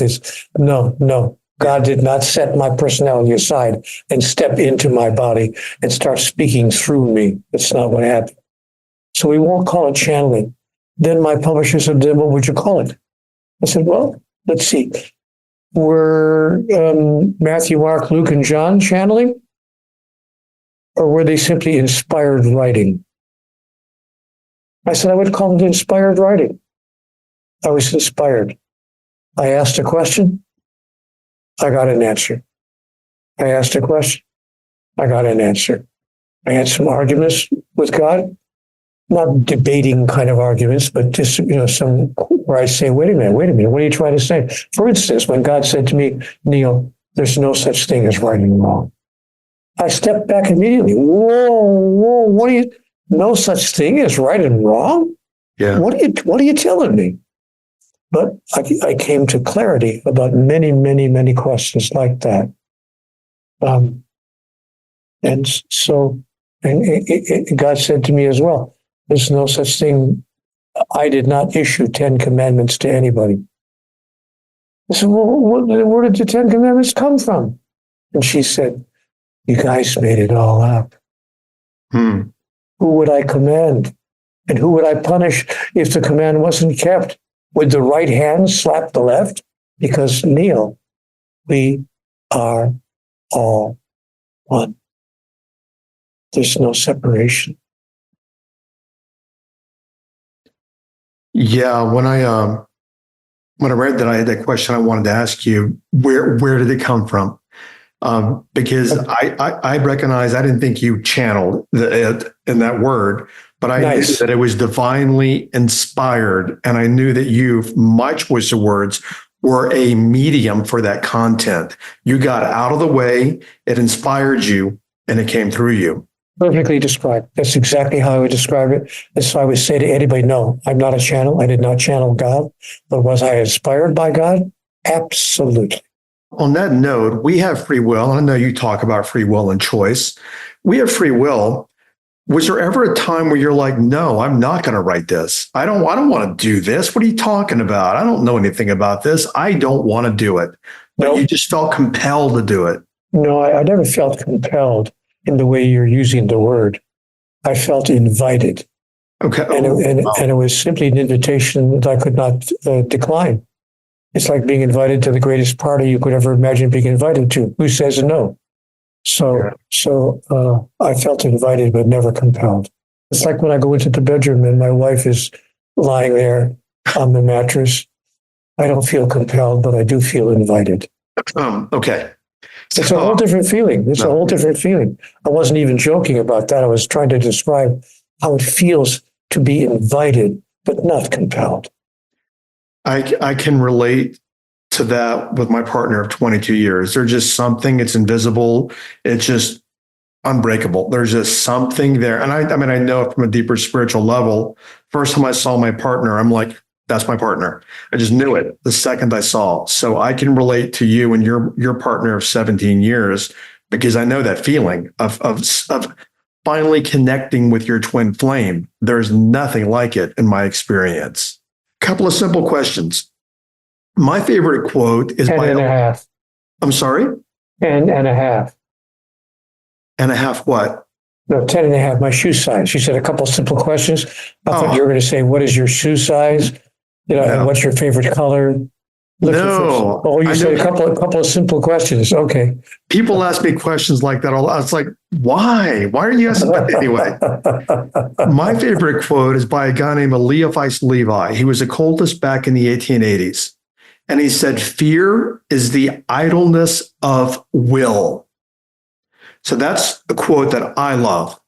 No. God did not set my personality aside and step into my body and start speaking through me. That's not what happened. So we won't call it channeling. Then my publisher said, then what would you call it? I said, well, let's see. Were Matthew, Mark, Luke, and John channeling? Or were they simply inspired writing? I said, I would call it inspired writing. I was inspired. I asked a question. I got an answer. I asked a question. I got an answer. I had some arguments with God, not debating kind of arguments, but just, some where I say, wait a minute, what are you trying to say? For instance, when God said to me, Neale, there's no such thing as right and wrong. I stepped back immediately. Whoa, no such thing as right and wrong? Yeah. What are you telling me? But I came to clarity about many, many, many questions like that. And God said to me as well, there's no such thing. I did not issue 10 commandments to anybody. I said, well, where did the 10 commandments come from? And she said, you guys made it all up. Who would I command? And who would I punish if the command wasn't kept? Would the right hand slap the left? Because, Neale, we are all one. There's no separation. Yeah, when I read that, I had that question I wanted to ask you. Where did it come from? Because I recognize I didn't think you channeled it in that word, but I knew that it was divinely inspired, and I knew that you, my choice of words, were a medium for that content. You got out of the way, it inspired you, and it came through you. Perfectly described. That's exactly how I would describe it. That's why I would say to anybody, no, I'm not a channel. I did not channel God. But was I inspired by God? Absolutely. On that note, we have free will. I know you talk about free will and choice. We have free will. Was there ever a time where you're like, no, I'm not going to write this. I don't want to do this. What are you talking about? I don't know anything about this. I don't want to do it. But you just felt compelled to do it. No, I never felt compelled in the way you're using the word. I felt invited. Okay. And it was simply an invitation that I could not decline. It's like being invited to the greatest party you could ever imagine being invited to. Who says no? So I felt invited, but never compelled. It's like when I go into the bedroom and my wife is lying there on the mattress. I don't feel compelled, but I do feel invited. Okay. It's a whole different feeling. It's a whole different feeling. I wasn't even joking about that. I was trying to describe how it feels to be invited, but not compelled. I can relate to that with my partner of 22 years. There's just something, it's invisible. It's just unbreakable. There's just something there. And I mean, I know from a deeper spiritual level, first time I saw my partner, I'm like, that's my partner. I just knew it the second I saw. So I can relate to you and your partner of 17 years, because I know that feeling of finally connecting with your twin flame. There's nothing like it in my experience. Couple of simple questions. My favorite quote is 10 and a half. I'm sorry? 10 and a half. And a half what? No, 10 and a half, my shoe size. She said a couple of simple questions. I thought you were going to say, what is your shoe size? And what's your favorite color? You said a couple of simple questions. Okay. People ask me questions like that. I was like, why? Why are you asking that anyway? My favorite quote is by a guy named Eliphas Levi. He was a occultist back in the 1880s. And he said, fear is the idleness of will. So that's a quote that I love.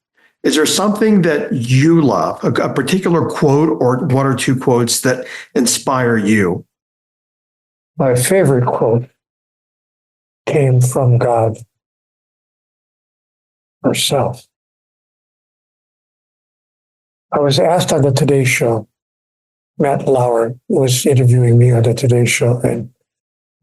Is there something that you love, a particular quote or one or two quotes that inspire you? My favorite quote came from God herself. I was asked on the Today Show, Matt Lauer was interviewing me on the Today Show, and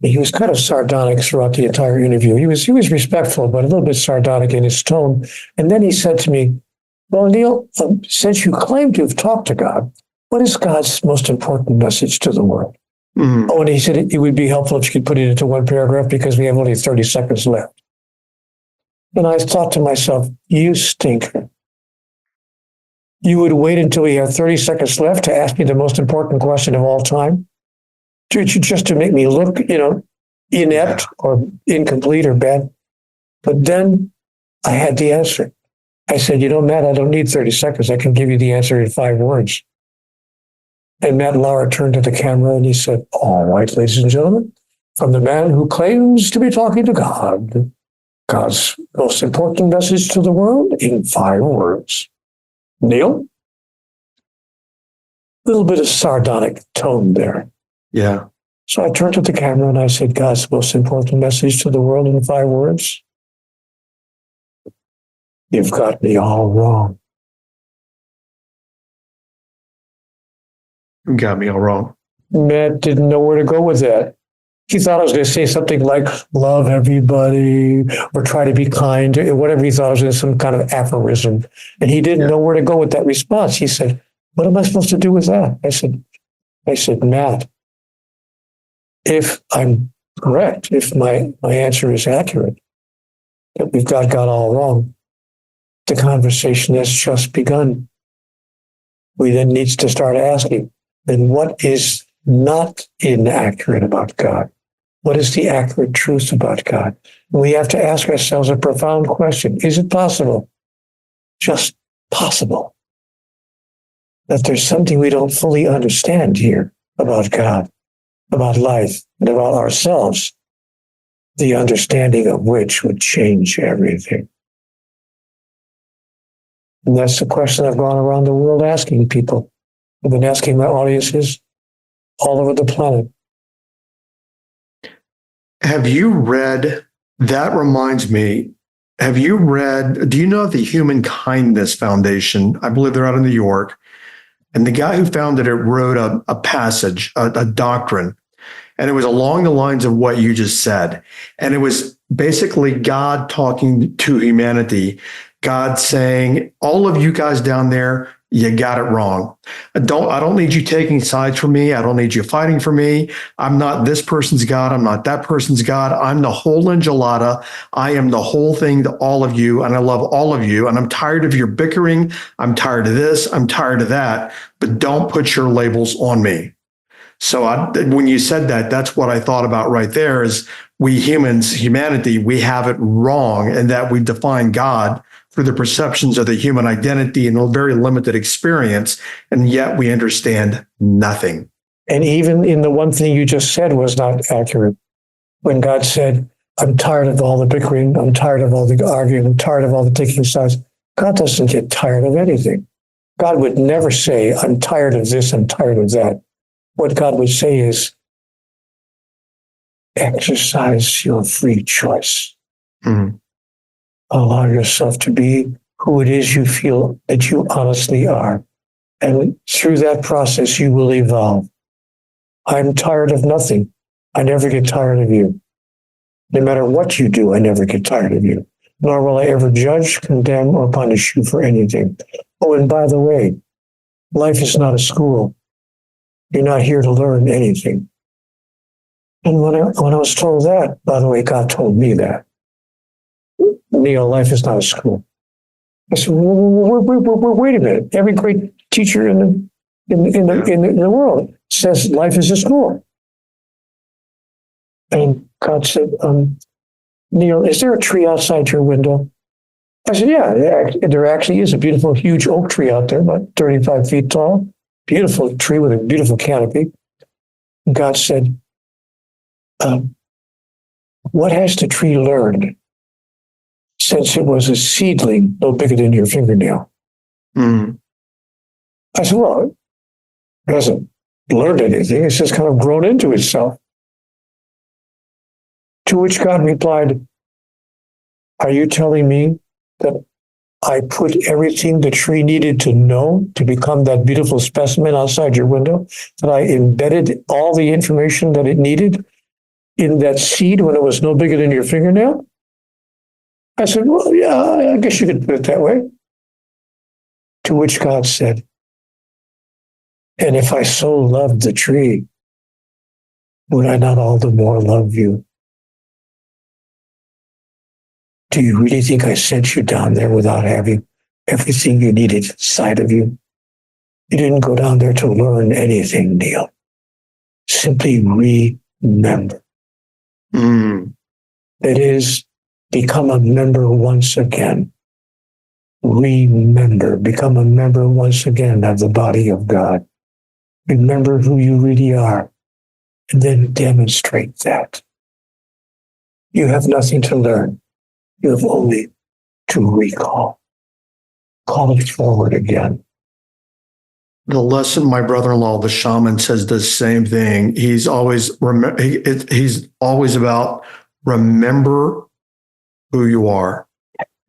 he was kind of sardonic throughout the entire interview. He was respectful, but a little bit sardonic in his tone. And then he said to me, Well, Neale, since you claim to have talked to God, what is God's most important message to the world? Mm. Oh, and he said it would be helpful if you could put it into one paragraph because we have only 30 seconds left. And I thought to myself, you stinker. You would wait until we have 30 seconds left to ask me the most important question of all time? Just to make me look, inept or incomplete or bad. But then I had the answer. I said, Matt, I don't need 30 seconds. I can give you the answer in 5 words. And Matt Lauer turned to the camera and he said, all right, ladies and gentlemen, from the man who claims to be talking to God, God's most important message to the world in 5 words. Neale? A little bit of sardonic tone there. Yeah. So I turned to the camera and I said, God's most important message to the world in 5 words. You've got me all wrong. You got me all wrong. Matt didn't know where to go with that. He thought I was going to say something like, love everybody, or try to be kind, or whatever he thought I was going to some kind of aphorism. And he didn't know where to go with that response. He said, what am I supposed to do with that? I said, Matt, if I'm correct, if my answer is accurate, that we've got God all wrong, the conversation has just begun. We then need to start asking, then what is not inaccurate about God? What is the accurate truth about God? We have to ask ourselves a profound question. Is it possible, just possible, that there's something we don't fully understand here about God, about life, and about ourselves, the understanding of which would change everything? And that's the question I've gone around the world asking people. I've been asking my audiences all over the planet. Have you read, that reminds me, do you know the Human Kindness Foundation? I believe they're out of New York. And the guy who founded it wrote a passage, a doctrine. And it was along the lines of what you just said. And it was basically God talking to humanity, God saying, all of you guys down there, you got it wrong. I don't need you taking sides for me. I don't need you fighting for me. I'm not this person's God. I'm not that person's God. I'm the whole enchilada. I am the whole thing to all of you. And I love all of you. And I'm tired of your bickering. I'm tired of this. I'm tired of that. But don't put your labels on me. So when you said that, that's what I thought about right there is we humans, humanity, we have it wrong in that we define God through the perceptions of the human identity and a very limited experience, and yet we understand nothing. And even in the one thing you just said was not accurate. When God said, I'm tired of all the bickering, I'm tired of all the arguing, I'm tired of all the taking sides, God doesn't get tired of anything. God would never say, I'm tired of this, I'm tired of that. What God would say is, exercise your free choice. Mm-hmm. Allow yourself to be who it is you feel that you honestly are. And through that process, you will evolve. I'm tired of nothing. I never get tired of you. No matter what you do, I never get tired of you. Nor will I ever judge, condemn, or punish you for anything. Oh, and by the way, life is not a school. You're not here to learn anything. And when I was told that, by the way, God told me that. Neale, life is not a school. I said, wait a minute. Every great teacher in the world says life is a school. And God said, Neale, is there a tree outside your window? I said, yeah, there actually is a beautiful, huge oak tree out there, about 35 feet tall. Beautiful tree with a beautiful canopy. And God said, what has the tree learned since it was a seedling no bigger than your fingernail? Mm. I said, well, it hasn't learned anything. It's just kind of grown into itself. To which God replied, are you telling me that I put everything the tree needed to know to become that beautiful specimen outside your window? That I embedded all the information that it needed in that seed when it was no bigger than your fingernail? I said, well, yeah, I guess you could put it that way. To which God said, and if I so loved the tree, would I not all the more love you? Do you really think I sent you down there without having everything you needed inside of you? You didn't go down there to learn anything, Neale. Simply remember. That is, become a member once again. Remember, become a member once again of the body of God. Remember who you really are, and then demonstrate that. You have nothing to learn. You have only to recall. Call it forward again. The lesson, my brother-in-law, the shaman, says the same thing. He's always about remember who you are.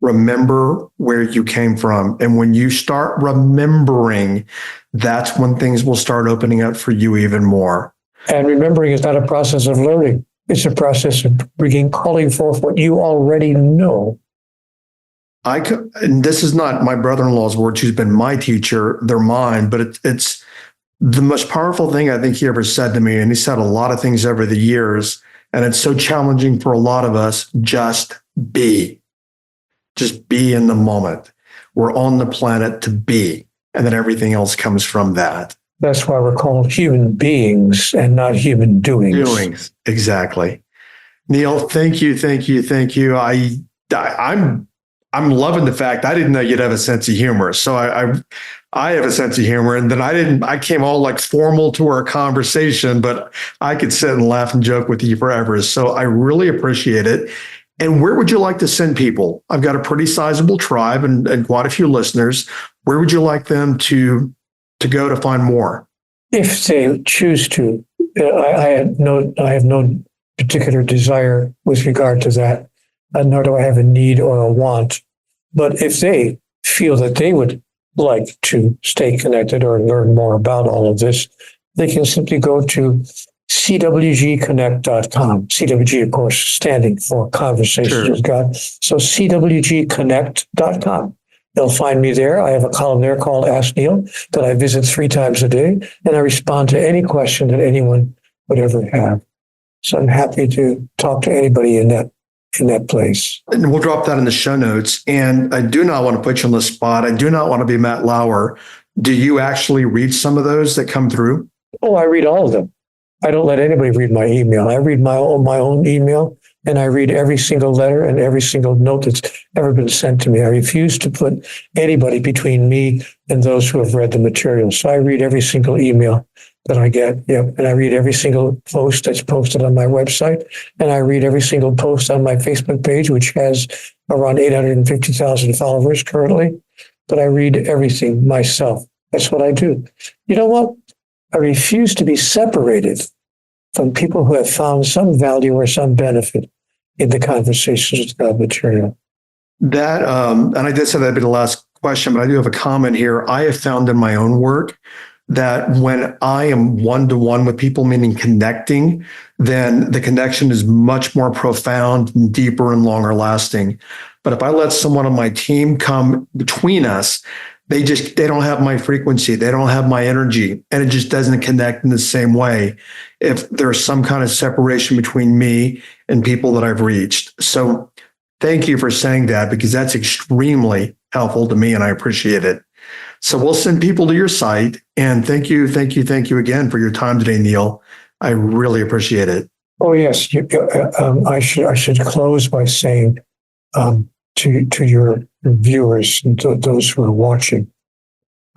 Remember where you came from. And when you start remembering, that's when things will start opening up for you even more. And remembering is not a process of learning. It's a process of calling forth what you already know. And this is not my brother-in-law's words, who's been my teacher, they're mine, but it's the most powerful thing I think he ever said to me. And he said a lot of things over the years, and it's so challenging for a lot of us. Just be in the moment. We're on the planet to be, and then everything else comes from that. That's why we're called human beings and not human doings. Exactly. Neale, thank you. I'm loving the fact I didn't know you'd have a sense of humor. So I have a sense of humor, and then I came all like formal to our conversation, but I could sit and laugh and joke with you forever. So I really appreciate it. And where would you like to send people? I've got a pretty sizable tribe and quite a few listeners. Where would you like them to go to find more? If they choose to. I have no particular desire with regard to that, nor do I have a need or a want. But if they feel that they would like to stay connected or learn more about all of this, they can simply go to cwgconnect.com. CWG, of course, standing for Conversations with God. So cwgconnect.com. They'll find me there. I have a column there called Ask Neale that I visit 3 times a day, and I respond to any question that anyone would ever have. So I'm happy to talk to anybody in that place. And we'll drop that in the show notes. And I do not want to put you on the spot. I do not want to be Matt Lauer. Do you actually read some of those that come through? Oh, I read all of them. I don't let anybody read my email. I read my own email, and I read every single letter and every single note that's ever been sent to me. I refuse to put anybody between me and those who have read the material. So I read every single email that I get. Yep. And I read every single post that's posted on my website. And I read every single post on my Facebook page, which has around 850,000 followers currently. But I read everything myself. That's what I do. You know what? I refuse to be separated from people who have found some value or some benefit in the Conversations with God material. That, and I did say that'd be the last question, but I do have a comment here. I have found in my own work that when I am one-to-one with people, meaning connecting, then the connection is much more profound and deeper and longer lasting. But if I let someone on my team come between us, they don't have my frequency. They don't have my energy, and it just doesn't connect in the same way if there's some kind of separation between me and people that I've reached. So thank you for saying that, because that's extremely helpful to me, and I appreciate it. So we'll send people to your site, and thank you again for your time today, Neale. I really appreciate it. Oh, yes. I should close by saying to your viewers and to those who are watching,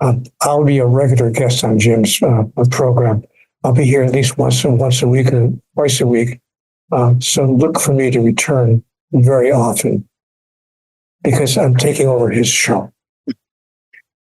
I'll be a regular guest on Jim's program. I'll be here at least once a week or twice a week. So look for me to return very often, because I'm taking over his show.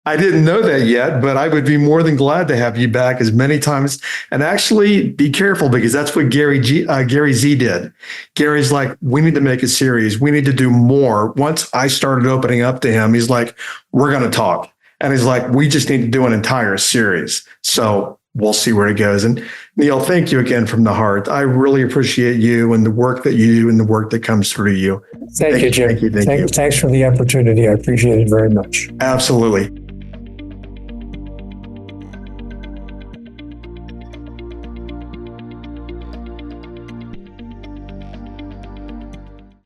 I didn't know that yet, but I would be more than glad to have you back as many times. And actually, be careful, because that's what Gary Z did. Gary's like, we need to make a series. We need to do more. Once I started opening up to him, he's like, we're going to talk. And he's like, we just need to do an entire series. So we'll see where it goes. And Neale, thank you again from the heart. I really appreciate you and the work that you do and the work that comes through you. Thank you, Jim. Thank you. Thanks for the opportunity. I appreciate it very much. Absolutely.